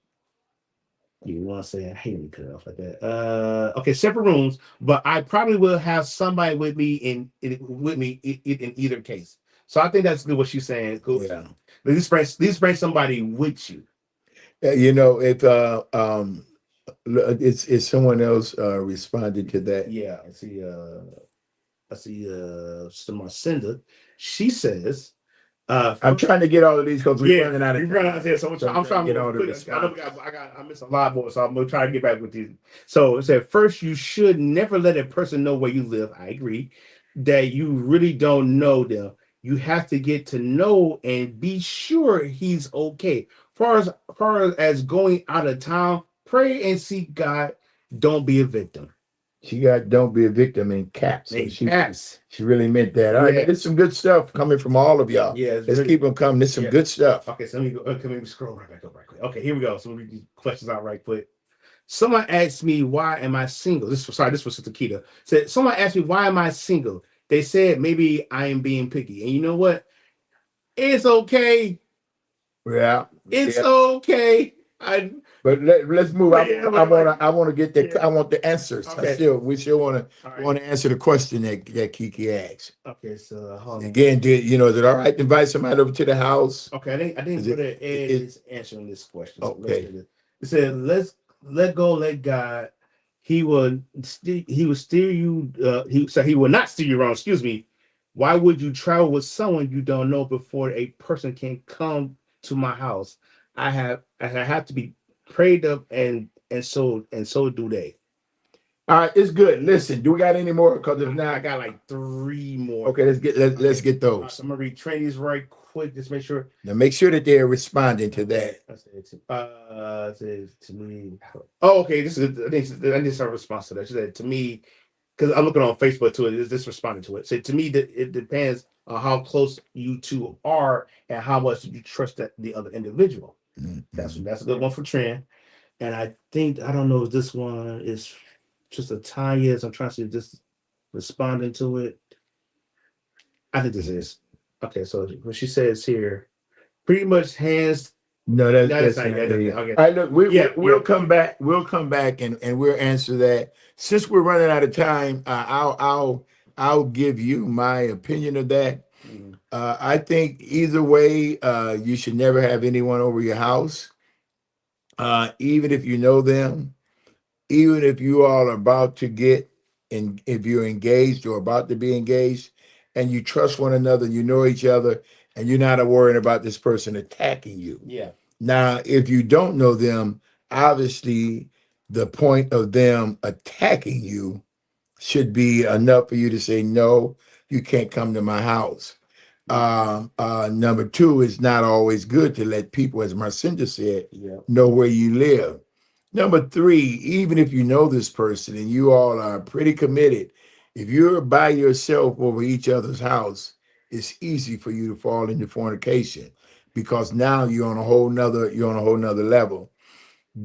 You want to say I hate when you cut it off like that. Okay, separate rooms, but I probably will have somebody with me in either case. So I think that's good. What she's saying. Cool. Yeah. At least bring somebody with you. You know, if It's someone else responded to that. Yeah, I see Sister Marcinda. She says, I'm trying to get all of these because we're yeah, running out we of run out time. here, so So I'm I'm trying to trying to get move all the quick. I know responses. I missed a lot more, so I'm gonna try to get back with these. So it said, first, you should never let a person know where you live. I agree that you really don't know them. You have to get to know and be sure he's okay. Far as going out of town, pray and seek God. Don't be a victim. She got "Don't be a victim" in caps, so Hey, caps. she really meant that. All right, man, Yeah, there's some good stuff coming from all of y'all. yeah, it's Let's really, keep them coming. There's some yeah. good stuff. Okay, so let me go. Let me scroll right back up right quick. Okay, here we go. So we read these questions out right quick. Someone asked me, why am I single? This was Sister Kita. Said, someone asked me, why am I single? They said, maybe I am being picky. And you know what? It's okay. Yeah, It's yeah. okay. I, But let's move. but yeah, but like, I want to get yeah. the I want the answers. Okay. We still All right. want to answer the question that Kiki asked. Okay. So hold on. Again, is it all right to invite somebody over to the house? Okay. I didn't Is put it, an Ed it is answering this question. So let's do okay? this. It said, let's let go, let God. He will steer you. He will not steer you wrong. Excuse me. Why would you travel with someone you don't know before a person can come to my house? I have to be prayed up, and so do they. All right, it's good. Listen, do we got any more? Because if I not, got like three more. okay, let's Okay. get All right, those. so I'm gonna read Trinity's right quick. Just make sure. Now make sure that they're responding to Okay. that. I said it says to me. Oh, okay. This is I need some response to that. She said to me, because I'm looking on Facebook too. Is this responding to it? Say to me that it depends on how close you two are and how much you trust the other individual. Mhm. That's a good one for Trent. And I think I don't know if this one is just a Tanya. So I'm trying to see if this responding to it. I think this is okay. So what she says here, pretty much hands. No, No, that's that's not. not Yeah, it. Yeah. okay. All right, look, Yeah, yeah. we'll come back. We'll come back and we'll answer that. Since we're running out of time, I'll give you my opinion of that. Mhm. I think either way, you should never have anyone over your house, even if you know them, even if you all are about to get and if you're engaged or about to be engaged, and you trust one another, you know each other, and you're not worrying about this person attacking you. Yeah. Now, if you don't know them, obviously the point of them attacking you should be enough for you to say, no, you can't come to my house. Number two, it's not always good to let people, as Marcinda said, Yeah. know where you live. Number three, even if you know this person and you all are pretty committed, if you're by yourself over each other's house, it's easy for you to fall into fornication because now you're on a whole nother level.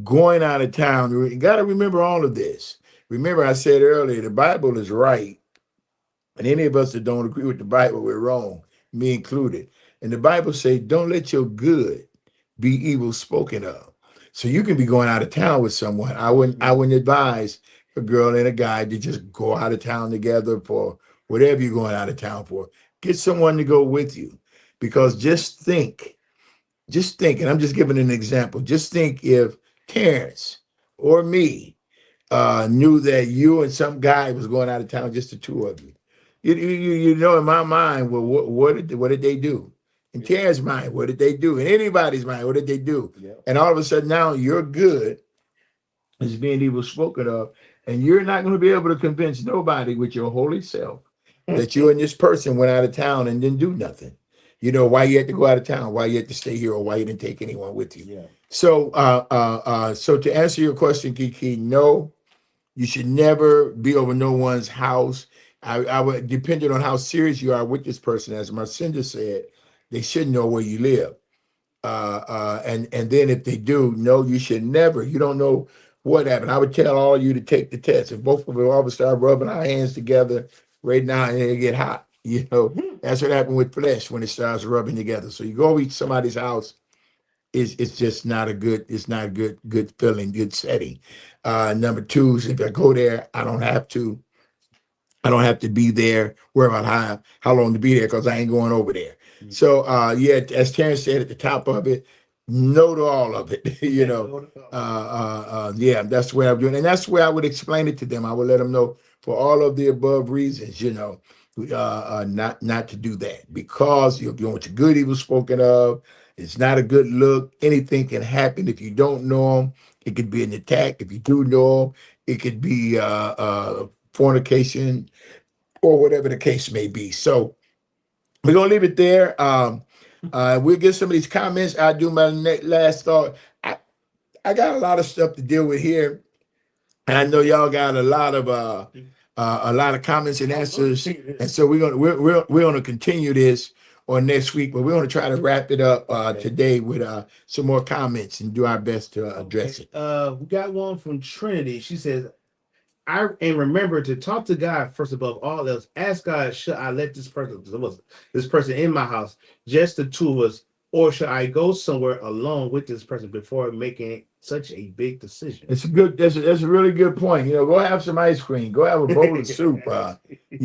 Going out of town, you got to remember all of this. Remember, I said earlier, the Bible is right, and any of us that don't agree with the Bible, we're wrong, me included. And the Bible says, don't let your good be evil spoken of. So you can be going out of town with someone. I Mhm. wouldn't advise a girl and a guy to just go out of town together for whatever you're going out of town for. Get someone to go with you. Because just think, and I'm just giving an example. Just think if Terrence or me knew that you and some guy was going out of town, just the two of you. You know, in my mind, well, what did they do? In Yeah. Terrence's mind, what did they do? In anybody's mind, what did they do? Yeah. And all of a sudden now you're good is being evil spoken of, and you're not going to be able to convince nobody with your holy self that you and this person went out of town and didn't do nothing. You know why you had to go out of town, why you had to stay here, or why you didn't take anyone with you. Yeah. So to answer your question, Kiki, no, you should never be over no one's house. I would, depending on how serious you are with this person, as Marcinda said, they should know where you live. And then if they do, no, you should never. You don't know what happened. I would tell all of you to take the test. If both of us start rubbing our hands together right now, and they get hot. You know, that's what happened with flesh when it starts rubbing together. So you go eat somebody's house, it's just not a good. It's not a good feeling, good setting. Number two is if I go there, I don't have to. I don't have to be there. Worry about how long to be there because I ain't going over there. Mhm. So yeah, as Terrence said at the top of it, no to all of it. Yeah, no, Yeah, that's the way I'm doing, and that's where I would explain it to them. I would let them know for all of the above reasons, not to do that because you're doing what your good evil spoken of. It's not a good look. Anything can happen if you don't know them. It could be an attack. If you do know them, it could be fornication or whatever the case may be. So we're gonna leave it there. We'll get some of these comments. I'll do my last thought. I, I got a lot of stuff to deal with here, and I know y'all got a lot of comments and answers, and so we're gonna continue this on next week, but we're gonna try to wrap it up today with some more comments and do our best to address it. We got one from Trinity. She says, I and remember to talk to God first above all else. Ask God, should I let this person in my house, just the two of us, or should I go somewhere alone with this person before making such a big decision? It's a good. That's a really good point. Go have some ice cream. Go have a bowl of soup. Go to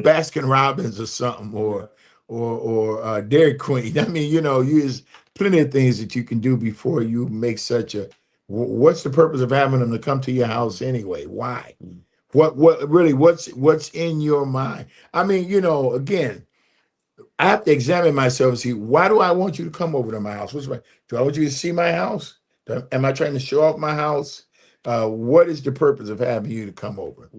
Baskin Robbins or something, or Dairy Queen. I mean, there's plenty of things that you can do before you make such a. What's the purpose of having them to come to your house anyway? Why? What really? What's in your mind? I mean, again, I have to examine myself and see why do I want you to come over to my house? Do I want you to see my house? Am I trying to show off my house? What is the purpose of having you to come over?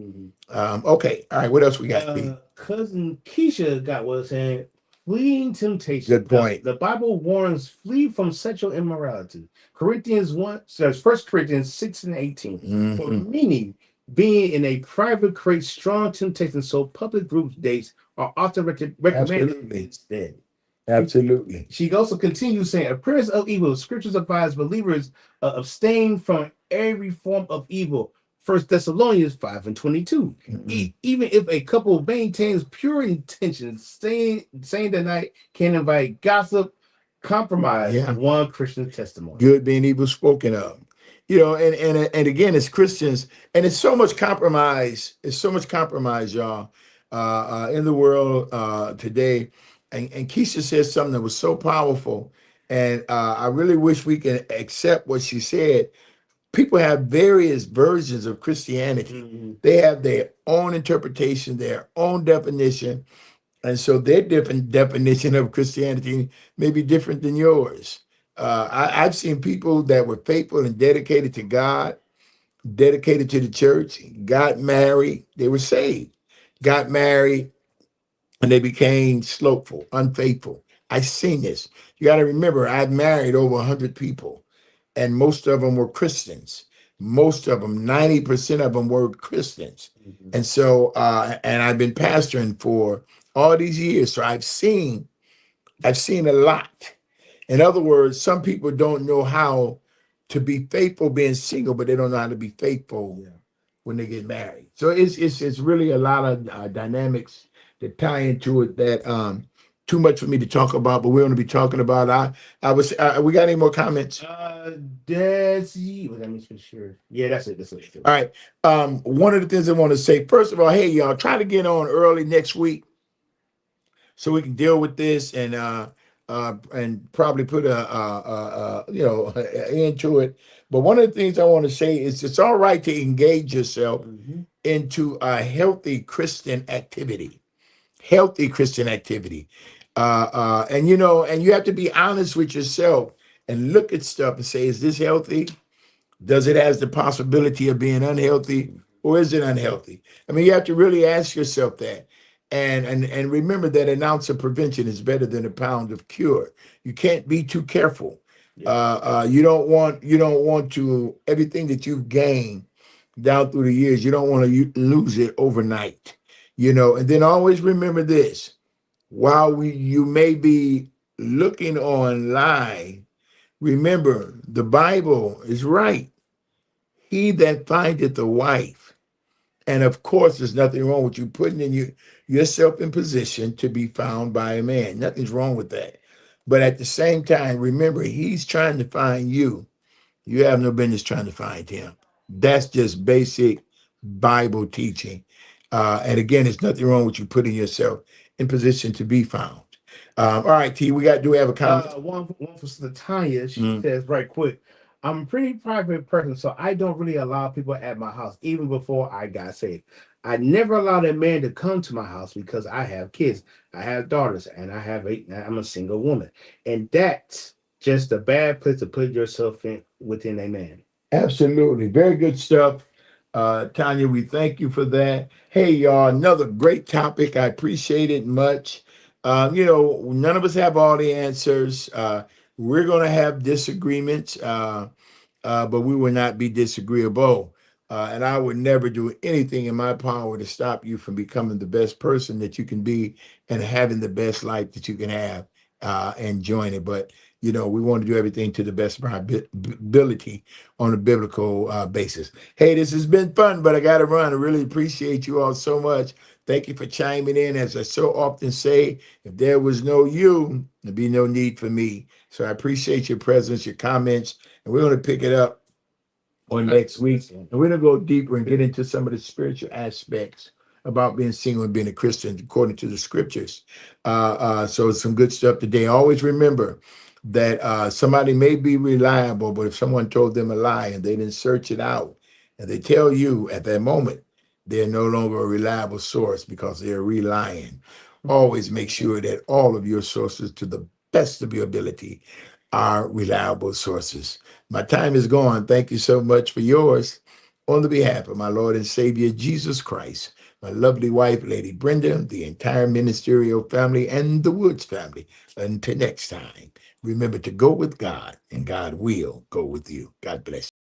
Okay, all right. What else we got? Cousin Keisha got what saying. Fleeing temptation. Good point. The Bible warns flee from sexual immorality. Corinthians 1 says 1 Corinthians 6 and 18. For meaning being in a private creates strong temptation, so public group dates are often recommended instead. Absolutely. She also continues saying, appearance of evil. Scriptures advise believers abstain from every form of evil. 1 Thessalonians 5 and 22. Even if a couple maintains pure intentions, saying the night can invite gossip, compromise one Christian testimony. Good being evil spoken of. And again, as Christians, and it's so much compromise. It's so much compromise, y'all, in the world today. And Keisha said something that was so powerful, and I really wish we can accept what she said. People have various versions of Christianity. They have their own interpretation, their own definition, and so their different definition of Christianity may be different than yours. I've seen people that were faithful and dedicated to God, dedicated to the church, got married, they were saved, got married, and they became slopeful, unfaithful. I've seen this. You got to remember, I've married over 100 people, and most of them were Christians. Most of them, 90% of them were Christians. And so, and I've been pastoring for all these years. So I've seen a lot. In other words, some people don't know how to be faithful being single, but they don't know how to be faithful when they get married. So it's really a lot of dynamics that tie into it that too much for me to talk about, but we're going to be talking about. We got any more comments? Let me for sure. Yeah, that's it. That's it. All right. One of the things I want to say, first of all, hey y'all, try to get on early next week so we can deal with this and probably put into it. But one of the things I want to say is it's all right to engage yourself into a healthy Christian activity. Healthy Christian activity. And you have to be honest with yourself and look at stuff and say, is this healthy? Does it has the possibility of being unhealthy, or is it unhealthy? I mean, you have to really ask yourself that. And remember that an ounce of prevention is better than a pound of cure. You can't be too careful. You don't want to everything that you've gained down through the years. You don't want to lose it overnight. And then always remember this: while you may be looking online, remember the Bible is right. He that findeth a wife, and of course, there's nothing wrong with you putting yourself in position to be found by a man. Nothing's wrong with that. But at the same time, remember, he's trying to find you. You have no business trying to find him. That's just basic Bible teaching. And again, there's nothing wrong with you putting yourself in position to be found. All right, T, do we have a comment? One for Sister Tanya. She Mm, says right quick. I'm a pretty private person, so I don't really allow people at my house, even before I got saved. I never allowed a man to come to my house because I have kids, I have daughters, and I'm a single woman, and that's just a bad place to put yourself in within a man. absolutely. Very good stuff. Tanya, we thank you for that. Hey, y'all, another great topic. I appreciate it much. None of us have all the answers. We're going to have disagreements. But we will not be disagreeable. And I would never do anything in my power to stop you from becoming the best person that you can be and having the best life that you can have and enjoying it. But, we want to do everything to the best of our ability on a biblical basis. Hey, this has been fun, but I got to run. I really appreciate you all so much. Thank you for chiming in. As I so often say, if there was no you, there'd be no need for me. So I appreciate your presence, your comments, and we're going to pick it up on next week. And we're going to go deeper and get into some of the spiritual aspects about being single and being a Christian according to the scriptures. So some good stuff today. Always remember that somebody may be reliable, but if someone told them a lie and they didn't search it out, and they tell you at that moment, they're no longer a reliable source because they're relying. Always make sure that all of your sources, to the best of your ability, are reliable sources. My time is gone. Thank you so much for yours. On the behalf of my Lord and Savior Jesus Christ, my lovely wife, Lady Brenda, the entire ministerial family, and the Woods family. Until next time, remember to go with God, and God will go with you. God bless you.